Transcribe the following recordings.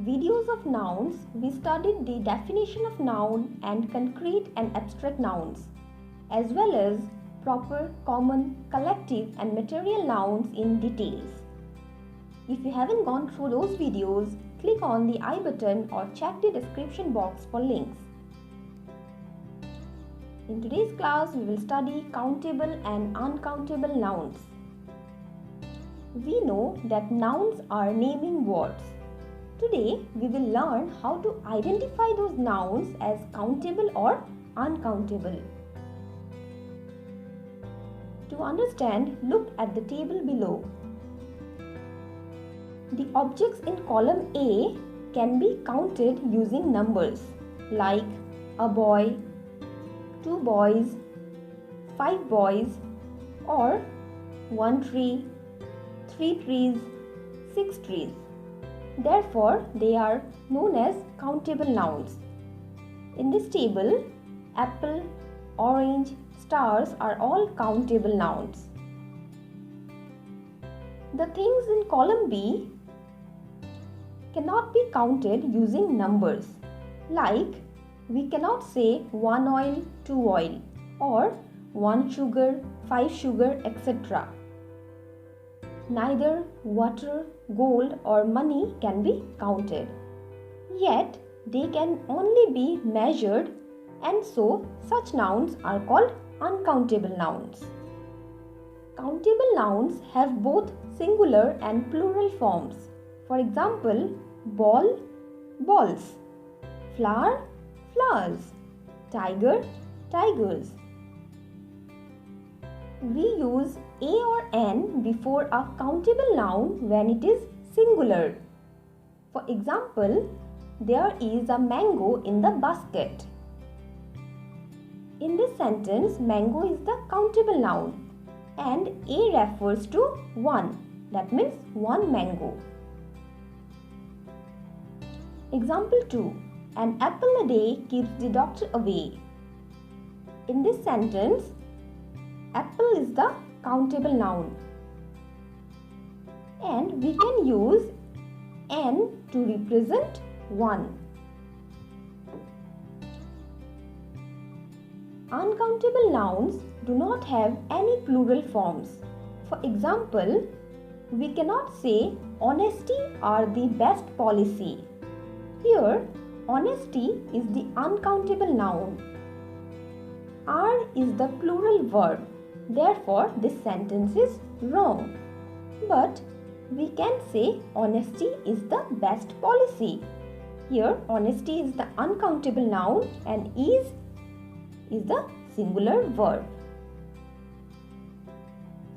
videos of nouns, we studied the definition of noun and concrete and abstract nouns, as well as proper, common, collective and material nouns in details. If you haven't gone through those videos, click on the I button or check the description box for links. In today's class, we will study countable and uncountable nouns. We know that nouns are naming words. Today, we will learn how to identify those nouns as countable or uncountable. To understand, look at the table below. The objects in column A can be counted using numbers like a boy, 2 boys, 5 boys, or 1 tree, 3 trees, 6 trees. Therefore, they are known as countable nouns. In this table, apple, orange, stars are all countable nouns. The things in column B cannot be counted using numbers, like we cannot say 1 oil, 2 oil, or 1 sugar, 5 sugar, etc. Neither water, gold or money can be counted. Yet they can only be measured, and so such nouns are called uncountable nouns. Countable nouns have both singular and plural forms. For example, ball, balls, flower, flowers, tiger, tigers. We use a or an before a countable noun when it is singular. For example, there is a mango in the basket. In this sentence, mango is the countable noun and a refers to 1. That means 1 mango. Example 2. An apple a day keeps the doctor away. In this sentence, apple is the countable noun and we can use an to represent 1. Uncountable nouns do not have any plural forms. For example, we cannot say honesty are the best policy. Here, honesty is the uncountable noun. Are is the plural verb. Therefore, this sentence is wrong. But we can say honesty is the best policy. Here, honesty is the uncountable noun and is the singular verb.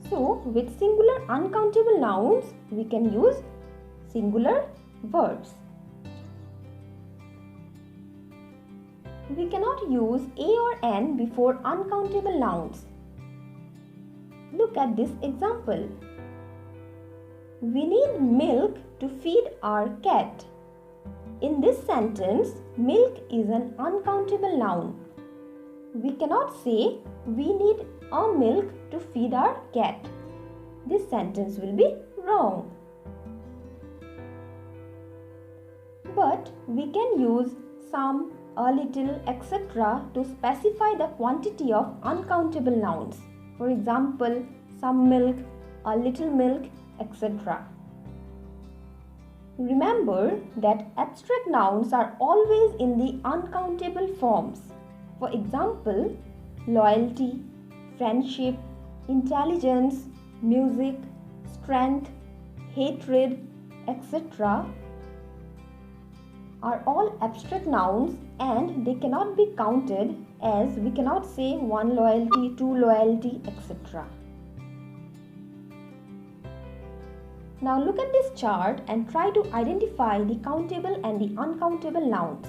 So, with singular uncountable nouns, we can use singular verbs. We cannot use a or an before uncountable nouns. Look at this example. We need milk to feed our cat. In this sentence, milk is an uncountable noun. We cannot say we need a milk to feed our cat. This sentence will be wrong. But we can use some, a little, etc. to specify the quantity of uncountable nouns. For example, some milk, a little milk, etc. Remember that abstract nouns are always in the uncountable forms. For example, loyalty, friendship, intelligence, music, strength, hatred, etc. are all abstract nouns and they cannot be counted, as we cannot say 1 loyalty, 2 loyalty, etc. Now look at this chart and try to identify the countable and the uncountable nouns.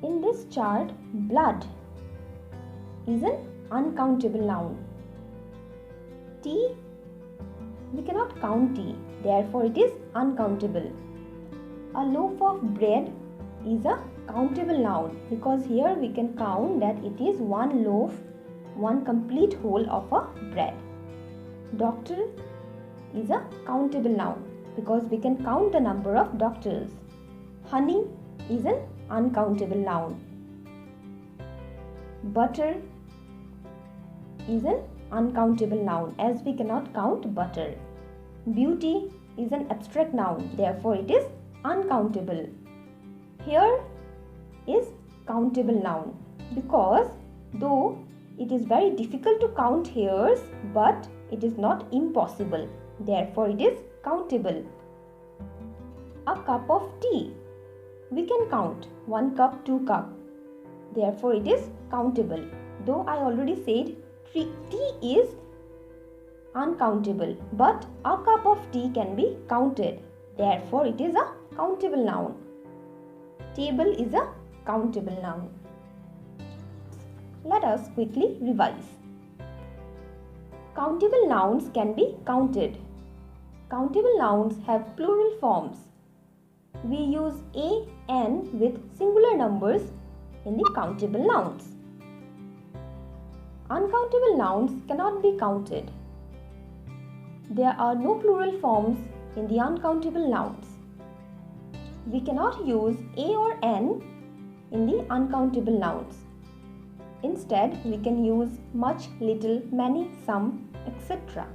In this chart, blood is an uncountable noun. Tea, we cannot count tea, therefore it is uncountable. A loaf of bread is a countable noun because here we can count that it is 1 loaf, 1 complete whole of a bread. Doctor is a countable noun because we can count the number of doctors. Honey is an uncountable noun. Butter is an uncountable noun as we cannot count butter. Beauty is an abstract noun, therefore it is uncountable. Hair is countable noun because though it is very difficult to count hairs, but it is not impossible, therefore it is countable. A cup of tea, we can count 1 cup, 2 cup, therefore it is countable. Though I already said tea is uncountable, but a cup of tea can be counted, therefore it is a countable noun. Table is a countable noun. Let us quickly revise. Countable nouns can be counted. Countable nouns have plural forms. We use a, n with singular numbers in the countable nouns. Uncountable nouns cannot be counted. There are no plural forms in the uncountable nouns. We cannot use a or n in the uncountable nouns. Instead, we can use much, little, many, some, etc.